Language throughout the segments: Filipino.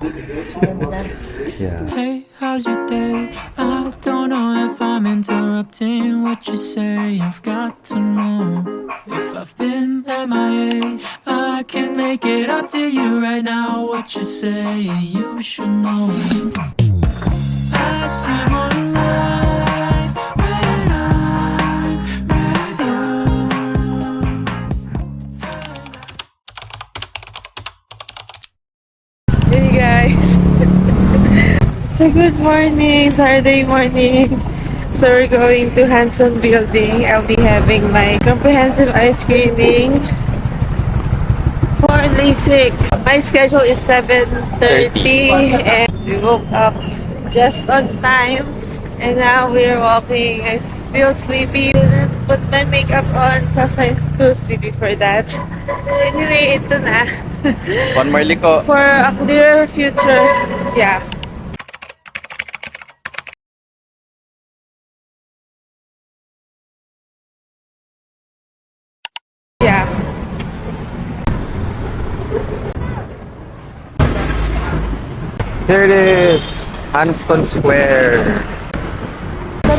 Yeah. Hey, how's your day? I don't know if I'm interrupting what you say. I've got to know if I've been MIA. I can make it up to you right now. What you say, you should know. I see more life when I'm with you. Hey guys! So good morning, Saturday morning. So we're going to Hanson Building. I'll be having my comprehensive eye screening for LASIK. My schedule is 7:30 and we woke up just on time. And now we're walking. I'm still sleepy. Didn't put my makeup on because I'm too sleepy for that. Anyway, ito na. One more liko. For a clearer future. Yeah. Yeah. Here it is! Hanston Square.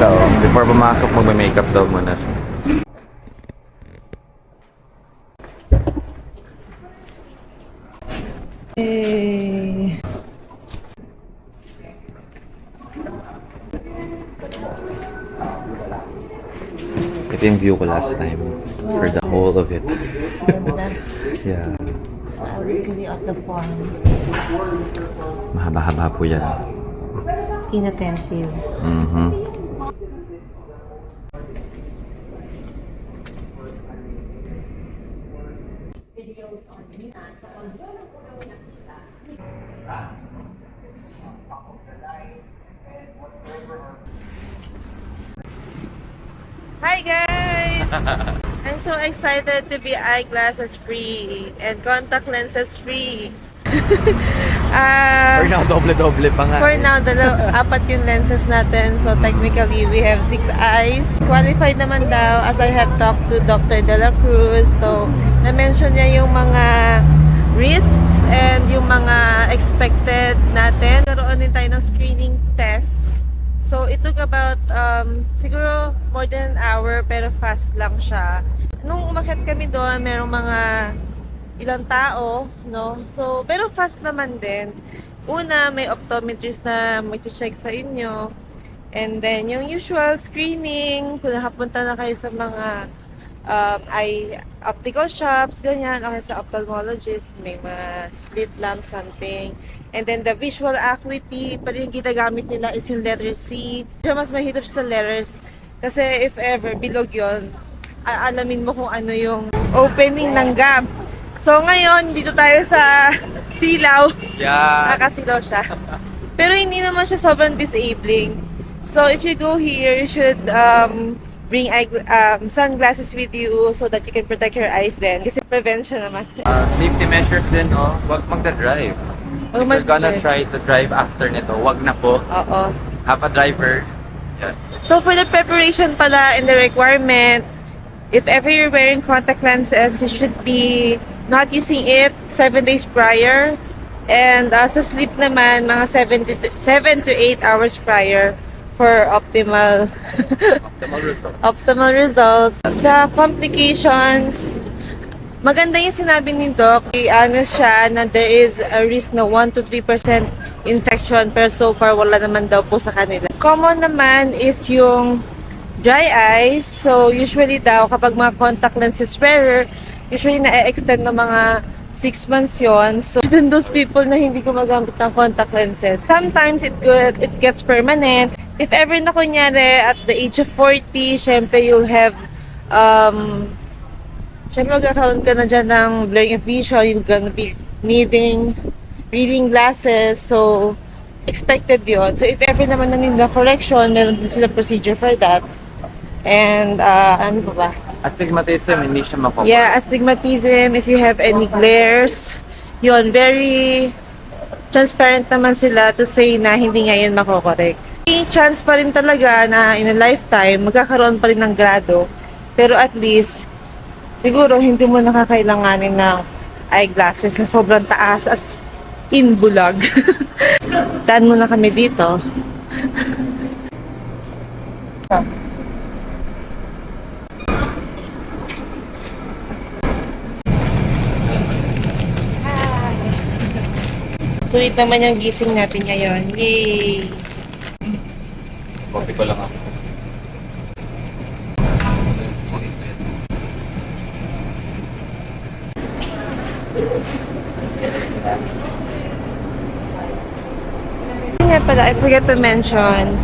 So, before pumasok, magme-makeup daw muna siya. Hey. Ito yung view ko last time. For the whole of it. Yeah. So I will fill out the form. Mahaba-haba po yan. Inattentive. Mm-hmm. Hi guys! I'm so excited to be eyeglasses free and contact lenses free. For now, doble-doble pa nga. For now, apat yung lenses natin. So technically, we have 6 eyes. Qualified naman daw as I have talked to Dr. De La Cruz. So, na-mention niya yung mga risks and yung mga expected natin. Karoon din tayo ng screening tests. So, it took about siguro more than an hour pero fast lang siya. Nung umakyat kami doon, merong mga ilang tao, no? So, pero fast naman din. Una, may optometrist na mag-check sa inyo. And then, yung usual screening, kung nakapunta na kayo sa mga eye optical shops, ganyan, okay, sa ophthalmologist, may mga slit lamp, something. And then, the visual acuity, pa rin yung ginagamit nila is yung letter C. Siya mas mahirap siya sa letters. Kasi if ever, bilog yun, aalamin mo kung ano yung opening ng gap. So ngayon, dito tayo sa silaw. Yeah. Nakasilaw siya. Pero hindi naman siya sobrang disabling. So if you go here, you should bring sunglasses with you so that you can protect your eyes then. Kasi prevention naman. Safety measures din, oh. Huwag magda-drive. If you're gonna try to drive after nito, wag na po. Oo. Have a driver. Yeah. So for the preparation pala and the requirement, if ever you're wearing contact lenses, you should be not using it 7 days prior. And sa sleep naman, mga 7 to 8 hours prior for optimal optimal results. Sa complications, maganda yung sinabi ni Doc. Honest siya na there is a risk na 1 to 3% infection pero so far wala naman daw po sa kanila. Common naman is yung dry eyes. So usually daw kapag mga contact lenses wearer, usually na-extend ng mga 6 months yon. So even those people na hindi gumagamit ng contact lenses, sometimes it gets permanent. If ever na kunyari at the age of 40, syempre you'll have syempre magkakaroon ka na dyan ng blurring of vision, you're gonna be needing reading glasses. So expected yon. So if ever naman na nila correction, meron din sila procedure for that. And ano pa ba? Astigmatism, hindi siya makokorek. Yeah, astigmatism, if you have any glares, yun, very transparent naman sila to say na hindi ngayon makokorek. May chance pa rin talaga na in a lifetime, magkakaroon pa rin ng grado. Pero at least, siguro hindi mo nakakailanganin ng eyeglasses na sobrang taas as in Bulag. Daan muna kami dito. Sulit naman yung gising natin ngayon. Yay! Copy ko lang ako. Nga pala, I forgot to mention,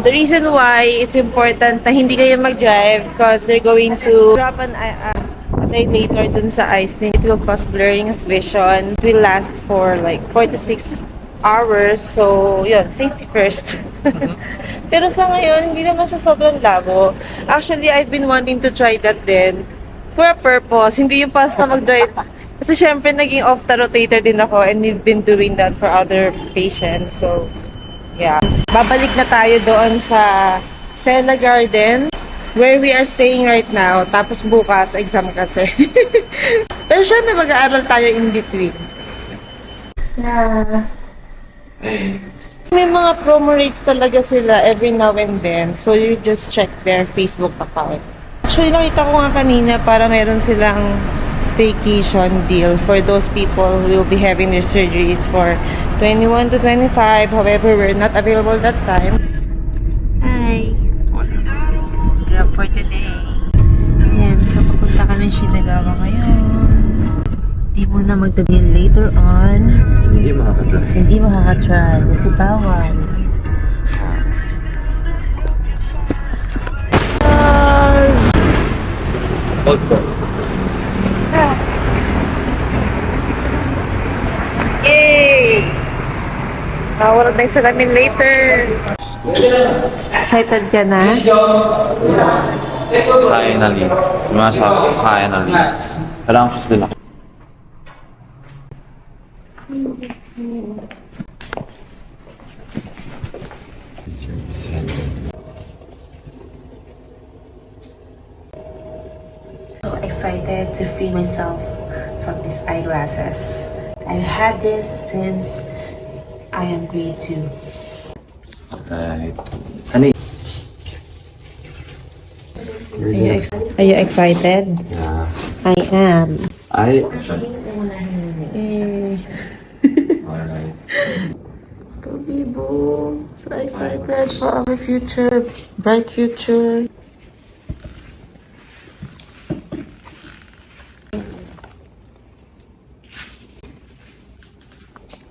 the reason why it's important na hindi kayo mag-drive because they're going to drop an day later dun sa ice. It will cause blurring of vision. It will last for like 4 to 6 hours. So, yun, safety first. Pero sa ngayon, hindi naman siya sobrang labo. Actually, I've been wanting to try that din for a purpose. Hindi yung basta mag-drive. Kasi syempre, naging off-the-rotator din ako and we've been doing that for other patients. So, yeah. Babalik na tayo doon sa Sena Garden where we are staying right now. Tapos bukas, exam kasi. Pero syempre, mag-aaral tayo in between. Yeah. Hey. May mga promo rates talaga sila every now and then. So, you just check their Facebook account. Actually, nakita ko nga kanina para meron silang staycation deal for those people who will be having their surgeries for 21 to 25. However, we're not available that time. Hi! Grab for today. Yan, so papunta kami Shinagawa ngayon. Di mo na magdagil later on. Hindi makaka-drive. Hindi makaka-try kasi bawal. Hold ko. Yay! Wala tayong salamin later. Excited ka na? Finally. Masabi ko, finally. Parang siya sila. So excited to free myself from these eyeglasses. I had this since I am grade 2. Right. Ano Are you excited? Yeah. I am. I... Yay! Alright. Go Bibo! So excited for our future, bright future.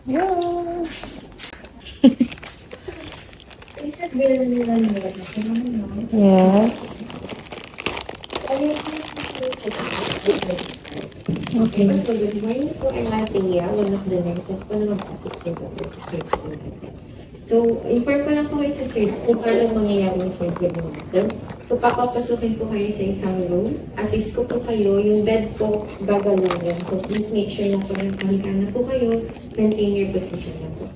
Yes! Yeah. Okay. So, good morning po, I'm Althea, one of the nurses po na mag-assist po. So, inform ko lang po kayo sa sir kung paano mangyayari yung surgery natin. So, papapasukin po kayo sa isang room. Assist ko po kayo, yung bed po gagalungin. So, please make sure na po nakahiga na po kayo, maintain your position na po.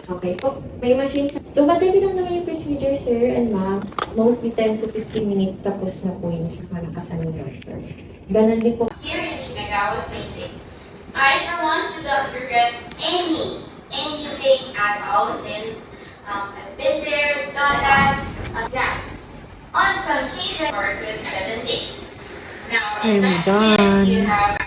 Okay po, may machine. So, madali lang naman yung procedure, sir and ma'am. Mostly 10 to 15 minutes tapos na po yung malakasan ng doctor. Ganon din po. Here in Shinagawa State, I for once did not regret anything at all since I've been there, done that, on some cases for a good 7 days. Now, in that case, you have